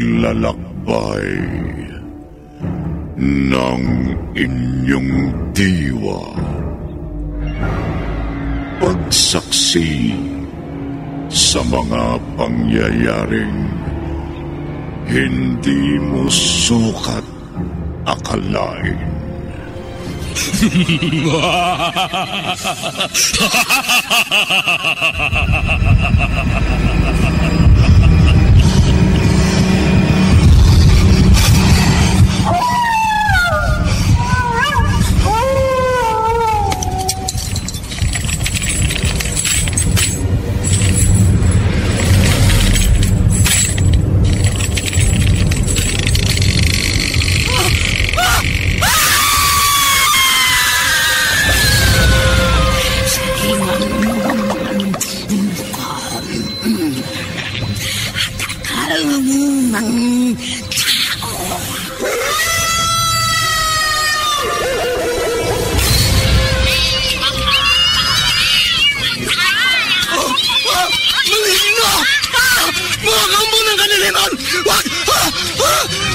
paglalakbay ng inyong diwa. Pagsaksi sa mga pangyayaring hindi mo sukat akalain.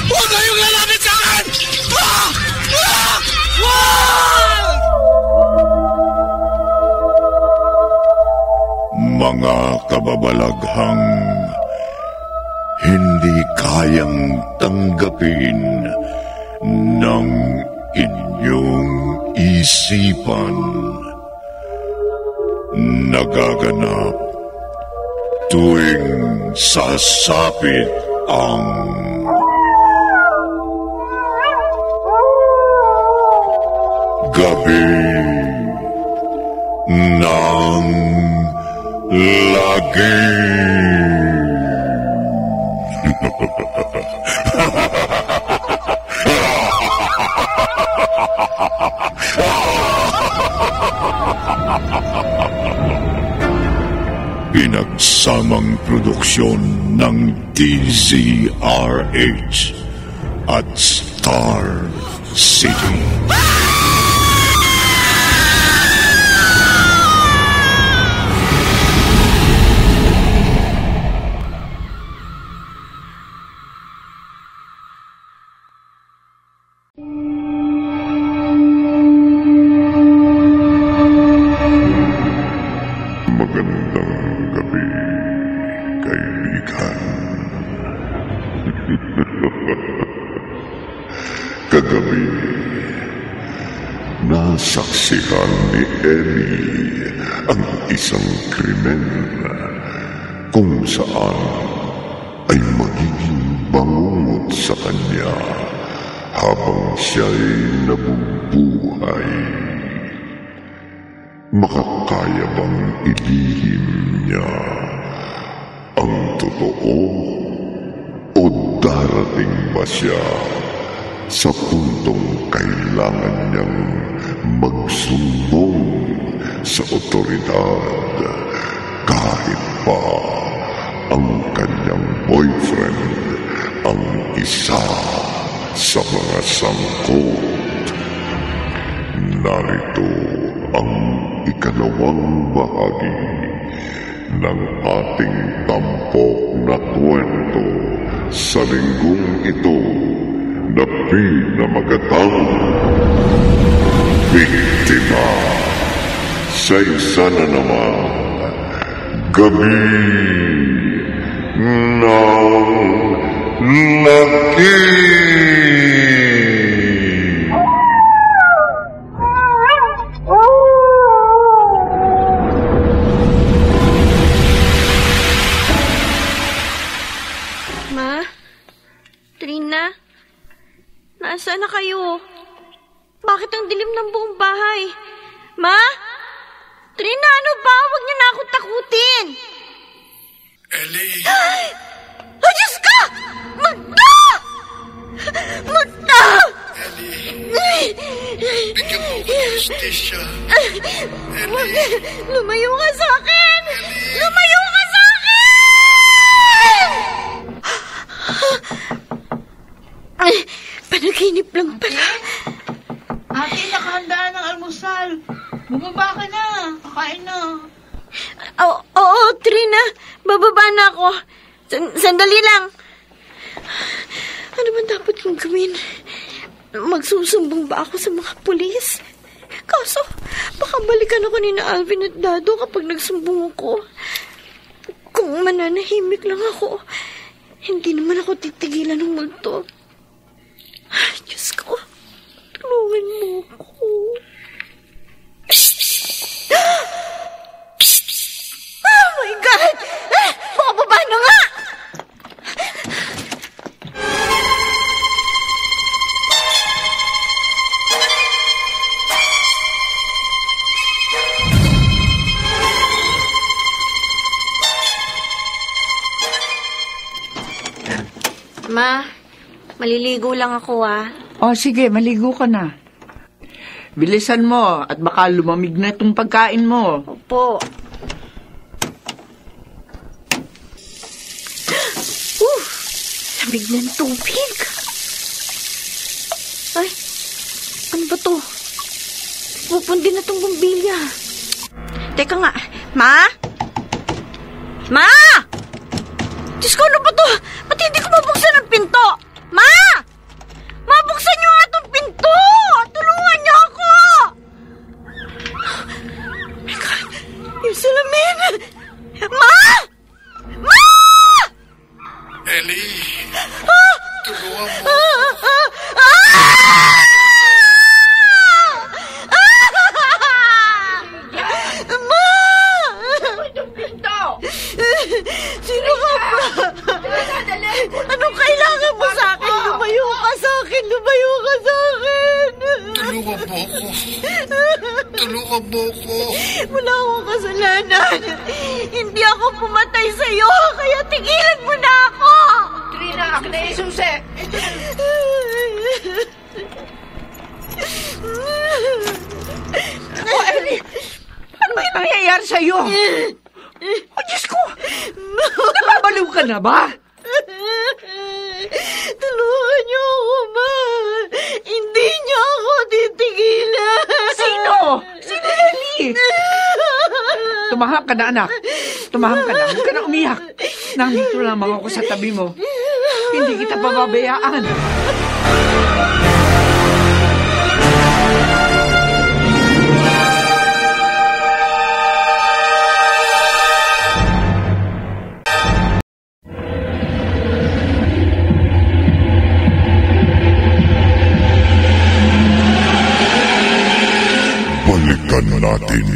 Huwag kayong lalapit sa akin! Mga kababalaghang hindi kayang tanggapin ng inyong isipan, nagaganap tuwing sasapit ang gabi ng lagi. Pinagsamang produksyon ng DZRH at Star City. Kagabi, nasaksihan ni Ellie ang isang krimen kung saan ay magiging bangungot sa kanya habang siya'y nabubuhay. Makakaya bang ilihim niya ang totoo o darating ba siya sa puntong kailangan niyang magsumbong sa otoridad kahit pa ang kanyang boyfriend ang isa sa mga sangkot? Narito ang ikalawang bahagi ng ating tampok na kwento sa linggong ito na pinamagatang Biktima sa isa na naman Gabi ng Laki. Ma? Trina? Nasaan na kayo? Bakit ang dilim ng buong bahay? Ma? Trina, ano ba? Huwag niyo na ako takutin. Ellie! Oh, Diyos ko! Magda! Magda! Ellie! Bigyan mo ako ng justisya. Ellie! Lumayo ka sa akin! Ellie! Lumayo ka sa akin! Panaginip lang pala. Ate, nakahanda ng almusal. Bumaba ka na. Kakain na. Oo, Trina. Bababa na ako. Sandali lang. Ano ba dapat kong gawin? Magsusumbong ba ako sa mga pulis? Kaso, baka balikan ako ni na Alvin at Dado kapag nagsumbong ako. Kung mananahimik lang ako, hindi naman ako titigilan ng multo. Diyos ko, tulungan mo ako. Oh my God! Bababa na nga! Ma, maliligo lang ako O sige, maligo ka na. Bilisan mo at baka lumamig na itong pagkain mo. Opo. Lamig ng tubig. Ay, ano ba to? Pupundi na tong bumbilya. Teka nga, Ma? Ma! Diyos ko, ano ba to? Ba't hindi ko mabuksan ang pinto? Ma! Mabuksan niyo nga itong pinto! Tulungan niyo ako! Oh my God! Yung salamin! Ma! Ma! Ellie, tulungan mo. Sino ka ba? Anong kailangan mo sa akin? Lumayo ka sa akin! Lumayo ka sa akin! Tulungan mo ako. Tulungan mo ako. Wala akong kasalanan. Hindi ako pumatay sa'yo, kaya tigilan mo na ako! Trina, akin na yung susi! Ellie! Ano ba yung nangyayari sa'yo? Oh, Diyos ko! Nababaliw ka na ba? Tulungan niyo ako, Ma! Hindi niyo ako titigilan! Sino? Sino, Ellie? Tumahak ka na, anak. Tumahak ka na. Huwag ka na umiyak. Nandito lamang ako sa tabi mo. Hindi kita pababayaan. Balikan natin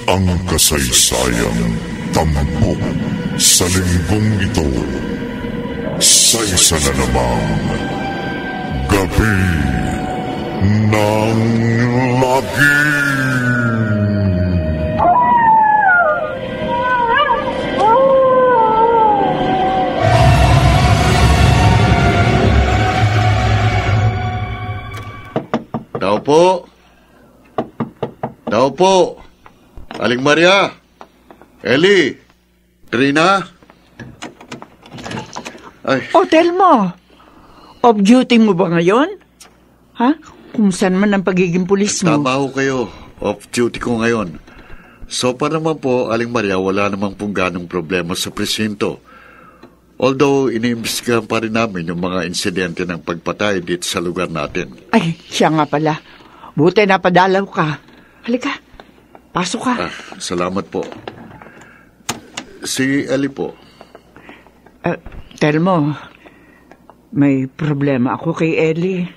ang kasaysayang tampok sa linggong ito sa isa na namang Gabi ng Lagim. Tao po. Aling Maria. Ellie. Trina. Ay, Hotel mo. Off-duty mo ba ngayon? Ha? Kung saan man ang pagiging pulis mo? tama ho kayo. Off-duty ko ngayon. So pa naman po, Aling Maria, wala namang pong ganong problema sa presinto. Although, iniimbestigahan pa rin namin yung mga insidente ng pagpatay dito sa lugar natin. Ay, siya nga pala. Buti napadalaw ka. Halika, pasok ka. Salamat po. Si Ellie po. Tell mo, may problema ako kay Ellie.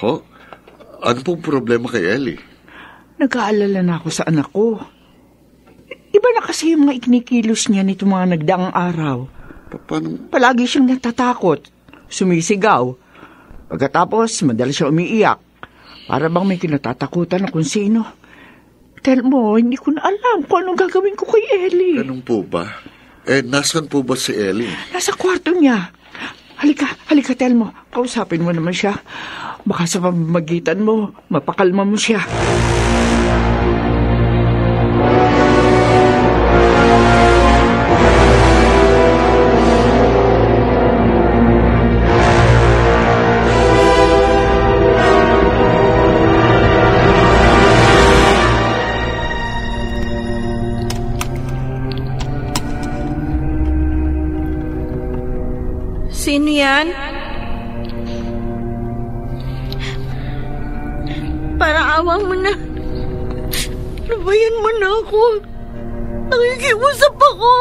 Ho? Ano pong problema kay Ellie? Nag-aalala na ako sa anak ko. Iba na kasi yung mga ikinikilos niya nito mga nagdaang araw. Paano? Palagi siyang natatakot, sumisigaw. Pagkatapos, madalas siya umiiyak. Para bang may kinatatakutan na kung sino. Tell mo, hindi ko na alam kung anong gagawin ko kay Ellie. Ganun po ba? Nasaan po ba si Ellie? Nasa kwarto niya. Halika, tell mo. Kausapin mo naman siya. Baka sa pamamagitan mo, mapakalma mo siya. Sino yan? Parang awang mo na. Labayan mo na ako. Nakikiusap ako.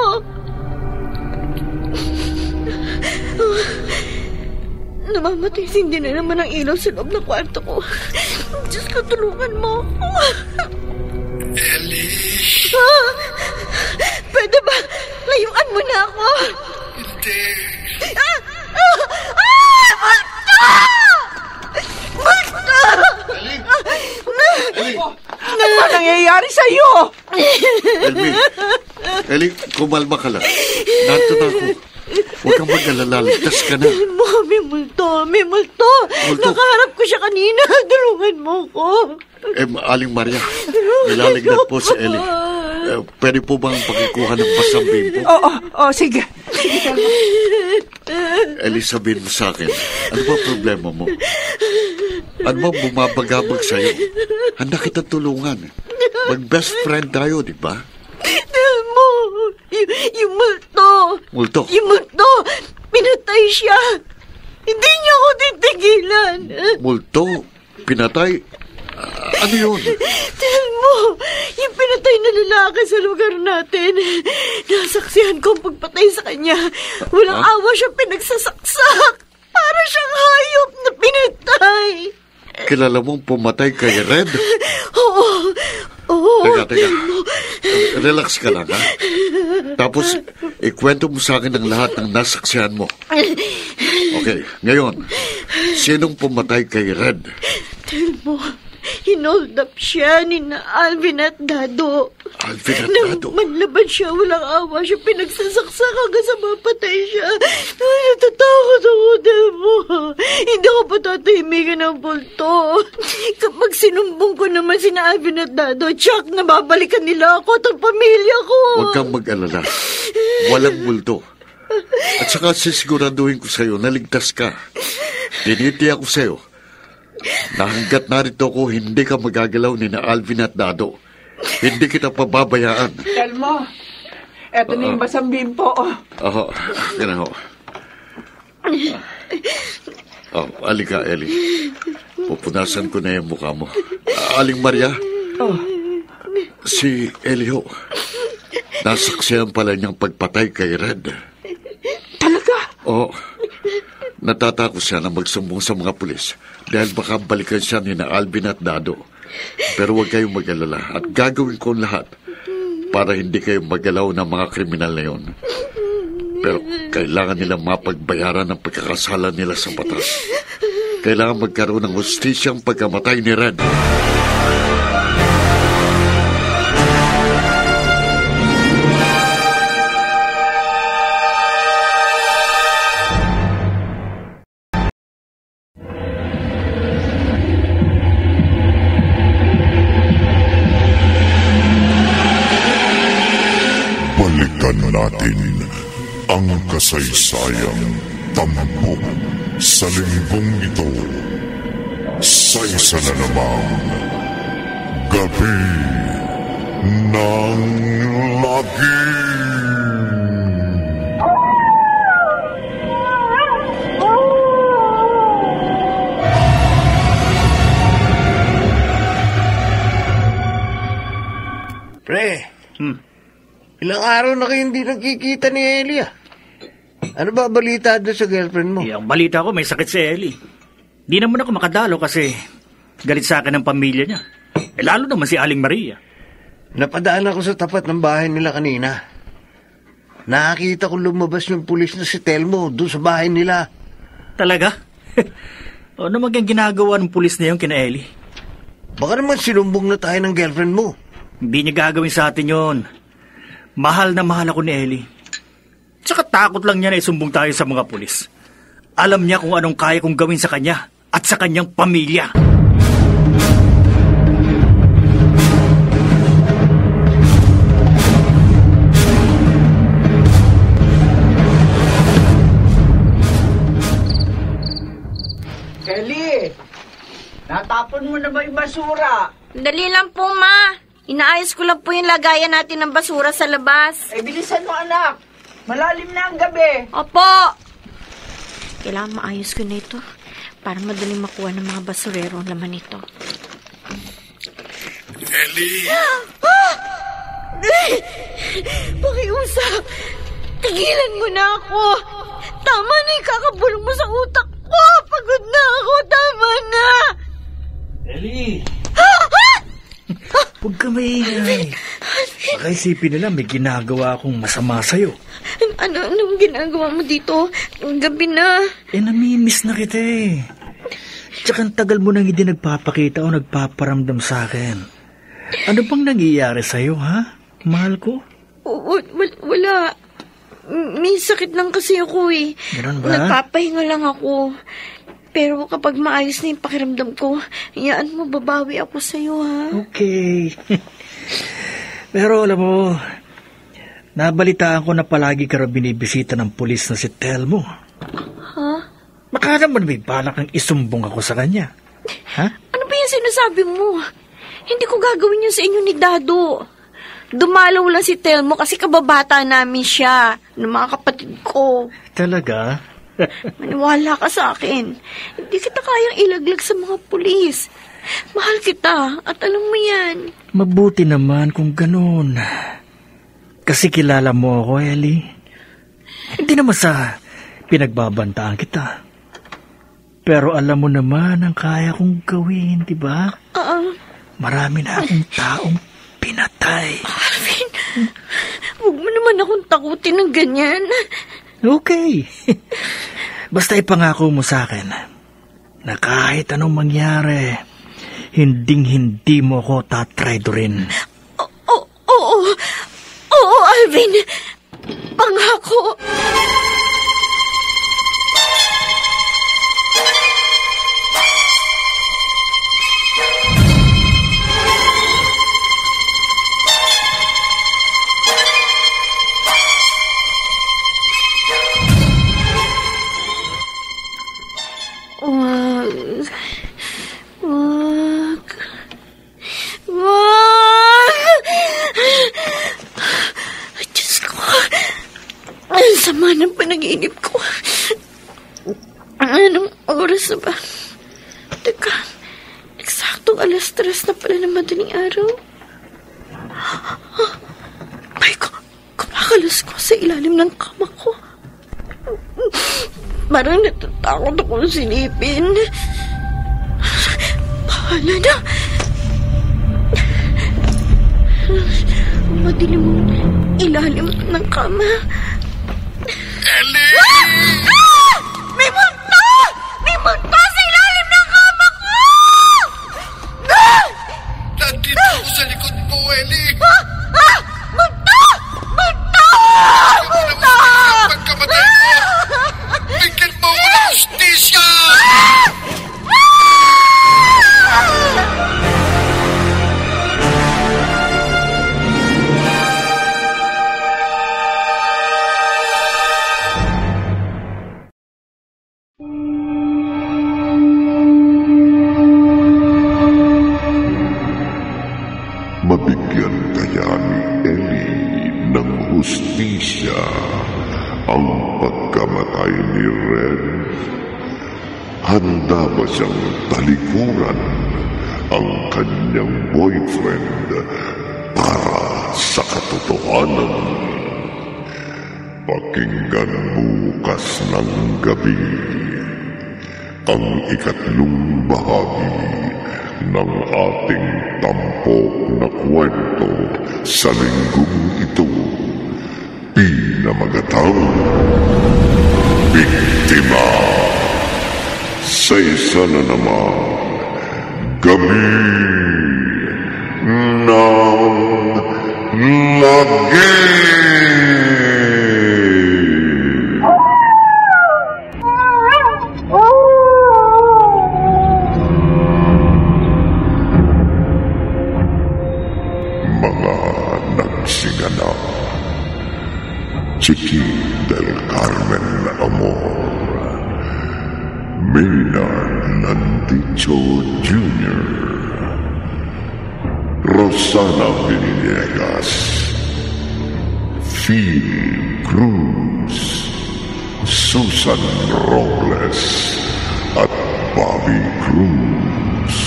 Namamatay hindi na naman ang ilaw sa loob ng kwarto ko. Diyos ko, tulungan mo ako. Ellie. Pwede ba? Layuan mo na ako. Hindi. Multo! Ano ba nangyayari sa'yo? Ellie, kumalma ka lang. Narito na ako. Huwag kang mag-alala. Ligtas ka na. May multo. Multo? Nakaharap ko siya kanina. Tulungan mo ko. Aling Maria, nilalignat po si Ellie. Pwede po bang pakikuha ng basang bimbo? Oo, sige. Ellie, sabihin mo sa akin, ano ba problema mo? Ano ba bumabagabag sa'yo? Handa kita tulungan. Mag-best friend tayo, di ba? Tell mo, yung multo. Multo? Yung multo, pinatay siya. Hindi niya ako titigilan. Multo? Pinatay? Ano yun? Tell mo, yung pinatay na lalaki sa lugar natin. Nasaksihan ko ang pagpatay sa kanya. Walang awa siya pinagsasaksak. Para siyang hayop na pinatay. Kilala mong pumatay kay Red? Oo. Teka. Relax ka lang, ha? Tapos, ikwento mo sa akin ang lahat ng nasaksihan mo. Okay, ngayon, sinong pumatay kay Red? Tell mo, hinold up siya ni na Alvin at Dado. Alvin at Dado? Manlaban siya, walang awa siya, pinagsasaksak hanggang sa mapatay siya. Ay, natatakot ako, Demo. Hindi ako patatahimikan ng bulto. Kapag sinumbong ko naman sina Alvin at Dado, Chuck, nababalikan nila ako at ang pamilya ko. Huwag kang mag-alala. Walang multo. At saka sisiguraduhin ko sa'yo na ligtas ka. Tinitiyak ko sa'yo na hanggat narito ko, hindi ka magagalaw ni na Alvin at Dado. Hindi kita pababayaan. Telmo, eto na yung basang bimbo. Ganun ho. Alika, Ellie. Pupunasan ko na yung mukha mo. Aling Maria, si Ellie ho. Nasaksihan pala niyang pagpatay kay Red. Talaga? Oo. Natatakot siya na magsumbong sa mga pulis dahil baka balikan siya ni na Alvin at Dado. Pero huwag kayong mag-alala at gagawin ko ang lahat para hindi kayo magalaw ng mga kriminal na yon. Pero kailangan nilang mapagbayaran ng pagkakasala nila sa batas. Kailangan magkaroon ng hustisyang pagkamatay ni Red. Natin ang kasaysayang tampok sa linggong ito sa isa na namang Gabi ng Lagim. Pre, ilang araw na kayo hindi nagkikita ni Ellie, ah. Ano ba balita doon sa girlfriend mo? Ang balita ko, may sakit si Ellie. Di naman ako makadalo kasi galit sa akin ang pamilya niya. Lalo naman si Aling Maria. Napadaan ako sa tapat ng bahay nila kanina. Nakakita ko lumabas yung pulis na si Telmo doon sa bahay nila. Talaga? Ano maging ginagawa ng pulis na yun kina Ellie? Baka naman sinumbong na tayo ng girlfriend mo. Hindi niya gagawin sa atin yon. Mahal na mahal ako ni Ellie. Tsaka takot lang niya na isumbong tayo sa mga pulis. Alam niya kung anong kaya kong gawin sa kanya at sa kanyang pamilya. Ellie, natapon mo na ba yung basura? Dali lang po, Ma. Inaayos ko lang po yung lagayan natin ng basura sa labas. Bilisan mo, anak. Malalim na ang gabi. Opo. Kailangan maayos ko na ito para madaling makuha ng mga basurero ang laman nito. Ellie! Pakiusap! Tigilan mo na ako! Tama na yung kakabulong mo sa utak ko! Pagod na ako! Tama na! Ellie! Huwag ka maingay. Baka isipin nila may ginagawa akong masama sa'yo. Anong ginagawa mo dito? Gabi na. Namimiss na kita eh. Tsaka ang tagal mo nang hindi nagpapakita o nagpaparamdam sa akin. Ano bang nangyayari sa'yo, ha? Mahal ko? Wala. May sakit lang kasi ako eh. Ganun ba? Nagpapahinga lang ako. Pero kapag maayos na yung pakiramdam ko, hayaan mo, babawi ako sa'yo, ha? Okay. Pero alam mo, nabalitaan ko na palagi ka rin binibisita ng pulis na si Telmo. Ha? Baka naman may balak ng isumbong ako sa kanya. Ha? Ano ba yung sinasabi mo? Hindi ko gagawin yun sa inyo ni Dado. Dumalaw lang si Telmo kasi kababata namin siya, ng mga kapatid ko. Talaga? Maniwala ka sa akin. Hindi kita kayang ilaglag sa mga pulis. Mahal kita at alam mo yan. Mabuti naman kung ganun. Kasi kilala mo ako, Ellie. Hindi naman sa pinagbabantaan kita. Pero alam mo naman ang kaya kong gawin, di ba? Marami na akong taong pinatay. Alvin, huwag mo naman akong takutin ng ganyan. Okay. Basta ipangako mo sa akin na kahit anong mangyari, hinding-hindi mo ko tatraidorin. Oo, Alvin. Pangako. Diyos ko. Ang sama ng panaginip ko. Anong oras na ba? Teka, eksaktong 3:00 na pala ng madaling araw. Ay, kumakalas ko sa ilalim ng kama ko. Parang natatakot akong silipin. Bahala na. Madilim ilalim ng kama. Ellie! May multo! May multo sa ilalim ng kama ko! Nandito ako sa likod mo, Ellie! Multo! Multo! Multo! Pagkamatay mo! Bigyan mo ako ng justisya! Mabigyan kaya ni Ellie ng hustisya ang pagkamatay ni Red? Handa ba siyang talikuran ang kanyang boyfriend para sa katotohanan? Pakinggan bukas ng gabi ang 3 bahagi ng ating tampok na kwento sa linggong ito. Pinamagatang Biktima. Sa isa na naman gabi ng Lagim. Mga nagsiganap, Chiqui del Carmen Amor, Maynard Landicho Jr., Rosana Villegas, Phil Cruz, Susan Robles at Bobby Cruz.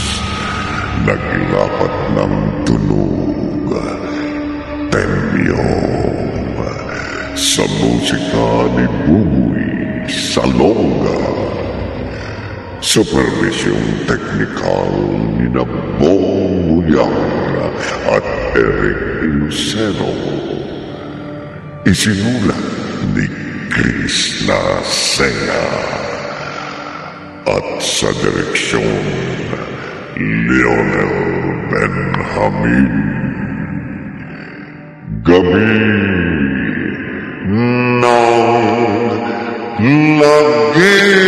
Naglapat ng tunog, Temyong, sa musika ni Buboy Salonga. Supervisyong teknikal ni Bong Muyang at Eric Lucero. Isinulat ni Chris Nasena. At sa direksyon, Leonel Benjamin. Gabi ng Lagi.